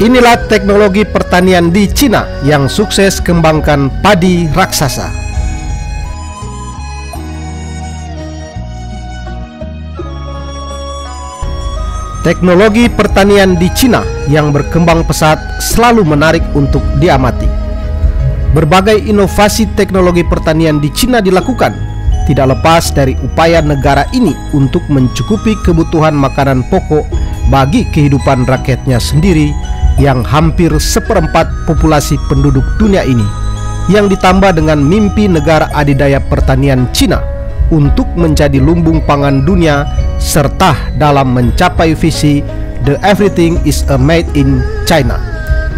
Inilah teknologi pertanian di Cina yang sukses kembangkan padi raksasa. Teknologi pertanian di Cina yang berkembang pesat selalu menarik untuk diamati. Berbagai inovasi teknologi pertanian di Cina dilakukan, tidak lepas dari upaya negara ini untuk mencukupi kebutuhan makanan pokok bagi kehidupan rakyatnya sendiri yang hampir seperempat populasi penduduk dunia ini, yang ditambah dengan mimpi negara adidaya pertanian Cina untuk menjadi lumbung pangan dunia, serta dalam mencapai visi The Everything is a Made in China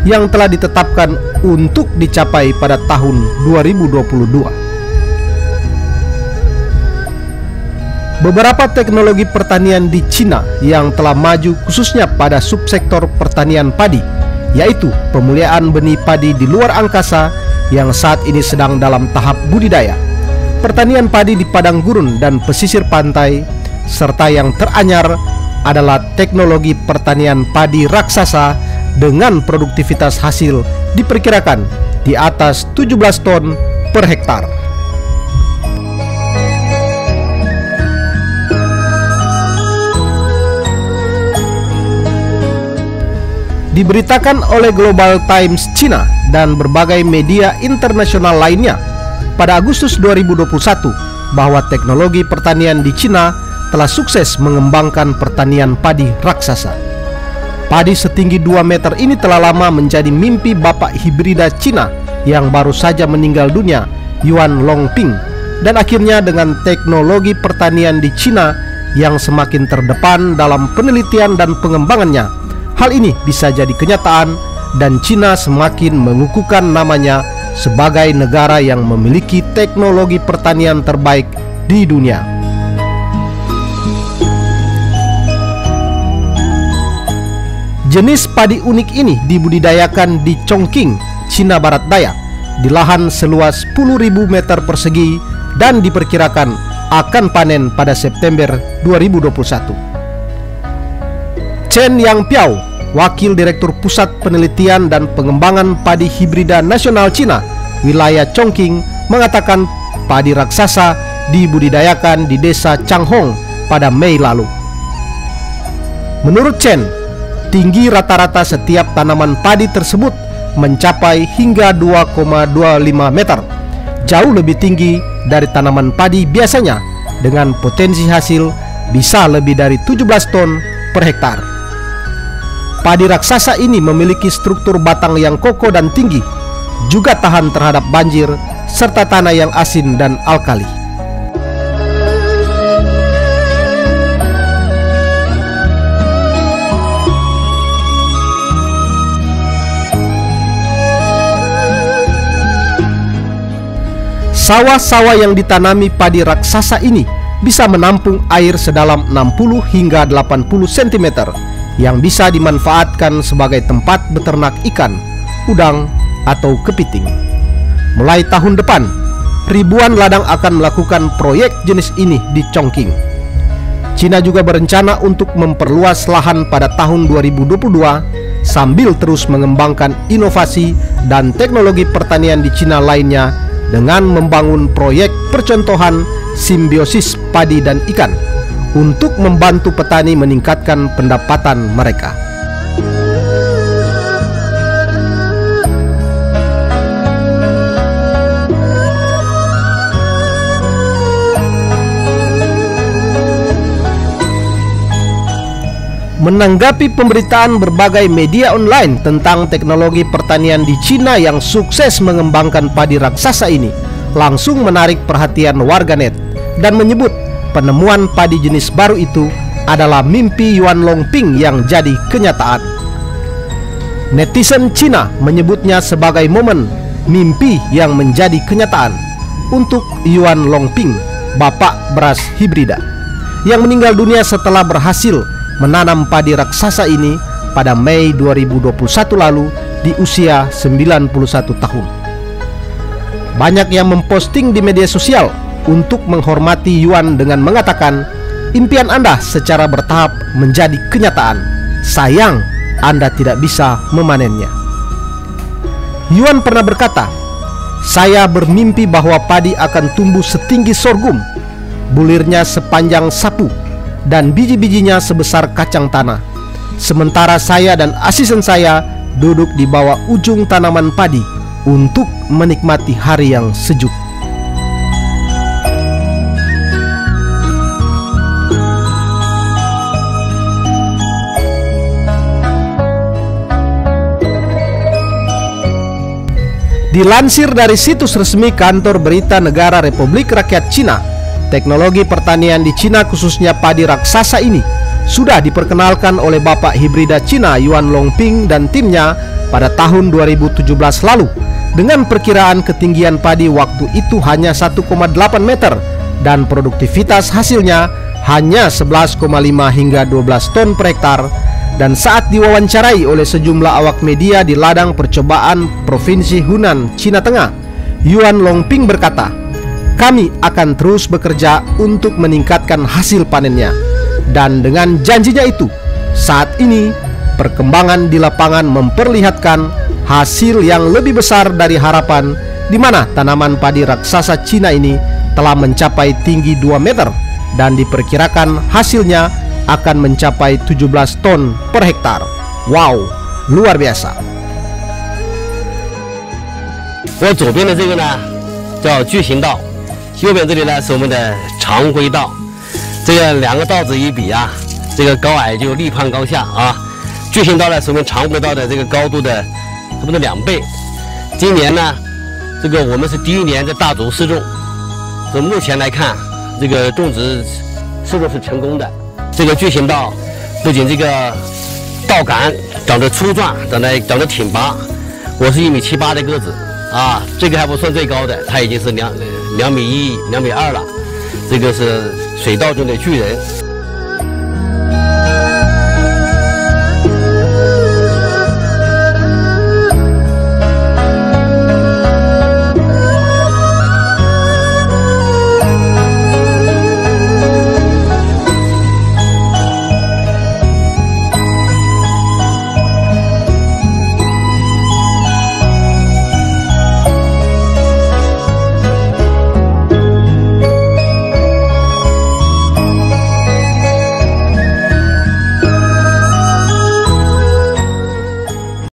yang telah ditetapkan untuk dicapai pada tahun 2022. Beberapa teknologi pertanian di Cina yang telah maju khususnya pada subsektor pertanian padi, yaitu pemuliaan benih padi di luar angkasa yang saat ini sedang dalam tahap budidaya, pertanian padi di padang gurun dan pesisir pantai, serta yang teranyar adalah teknologi pertanian padi raksasa dengan produktivitas hasil diperkirakan di atas 17 ton per hektar. Diberitakan oleh Global Times China dan berbagai media internasional lainnya pada Agustus 2021 bahwa teknologi pertanian di China telah sukses mengembangkan pertanian padi raksasa. Padi setinggi 2 meter ini telah lama menjadi mimpi bapak hibrida Cina yang baru saja meninggal dunia, Yuan Longping, dan akhirnya dengan teknologi pertanian di China yang semakin terdepan dalam penelitian dan pengembangannya, hal ini bisa jadi kenyataan dan Cina semakin mengukuhkan namanya sebagai negara yang memiliki teknologi pertanian terbaik di dunia. Jenis padi unik ini dibudidayakan di Chongqing, Cina Barat Daya, di lahan seluas 10.000 meter persegi dan diperkirakan akan panen pada September 2021. Chen Yangpiao, Wakil Direktur Pusat Penelitian dan Pengembangan Padi Hibrida Nasional Cina, wilayah Chongqing, mengatakan padi raksasa dibudidayakan di desa Changhong pada Mei lalu. Menurut Chen, tinggi rata-rata setiap tanaman padi tersebut mencapai hingga 2,25 meter, jauh lebih tinggi dari tanaman padi biasanya, dengan potensi hasil bisa lebih dari 17 ton per hektar. Padi raksasa ini memiliki struktur batang yang kokoh dan tinggi, juga tahan terhadap banjir, serta tanah yang asin dan alkali. Sawah-sawah yang ditanami padi raksasa ini bisa menampung air sedalam 60 hingga 80 cm yang bisa dimanfaatkan sebagai tempat beternak ikan, udang, atau kepiting. Mulai tahun depan, ribuan ladang akan melakukan proyek jenis ini di Chongqing. Cina juga berencana untuk memperluas lahan pada tahun 2022 sambil terus mengembangkan inovasi dan teknologi pertanian di Cina lainnya dengan membangun proyek percontohan simbiosis padi dan ikan untuk membantu petani meningkatkan pendapatan mereka. Menanggapi pemberitaan berbagai media online tentang teknologi pertanian di Cina yang sukses mengembangkan padi raksasa ini, langsung menarik perhatian warganet dan menyebut penemuan padi jenis baru itu adalah mimpi Yuan Longping yang jadi kenyataan. Netizen Cina menyebutnya sebagai momen mimpi yang menjadi kenyataan untuk Yuan Longping, bapak beras hibrida, yang meninggal dunia setelah berhasil menanam padi raksasa ini pada Mei 2021 lalu di usia 91 tahun. Banyak yang memposting di media sosial untuk menghormati Yuan dengan mengatakan, impian Anda secara bertahap menjadi kenyataan. Sayang, Anda tidak bisa memanennya. Yuan pernah berkata, "Saya bermimpi bahwa padi akan tumbuh setinggi sorghum, bulirnya sepanjang sapu, dan biji-bijinya sebesar kacang tanah. Sementara saya dan asisten saya duduk di bawah ujung tanaman padi untuk menikmati hari yang sejuk." Dilansir dari situs resmi Kantor Berita Negara Republik Rakyat Cina, teknologi pertanian di Cina khususnya padi raksasa ini sudah diperkenalkan oleh Bapak Hibrida Cina Yuan Longping dan timnya pada tahun 2017 lalu dengan perkiraan ketinggian padi waktu itu hanya 1,8 meter dan produktivitas hasilnya hanya 11,5 hingga 12 ton per hektar. Dan saat diwawancarai oleh sejumlah awak media di ladang percobaan Provinsi Hunan, Cina Tengah, Yuan Longping berkata, "Kami akan terus bekerja untuk meningkatkan hasil panennya." Dan dengan janjinya itu, saat ini perkembangan di lapangan memperlihatkan hasil yang lebih besar dari harapan, di mana tanaman padi raksasa Cina ini telah mencapai tinggi 2 meter dan diperkirakan hasilnya akan mencapai 17 ton per hektar. Wow, luar biasa. 我左边的这个呢叫巨型稻，右边这里呢是我们的常规稻。这个两个稻子一比啊，这个高矮就立判高下啊。巨型稻呢是我们常规稻的这个高度的差不多2倍。今年呢，这个我们是第一年在大竹试种，从目前来看，这个种植试种是成功的。这个巨型稻不仅这个稻杆长得粗壮，长得挺拔，我是1.78米的个子啊，这个还不算最高的，它已经是2.1米、2.2米了，这个是水稻中的巨人。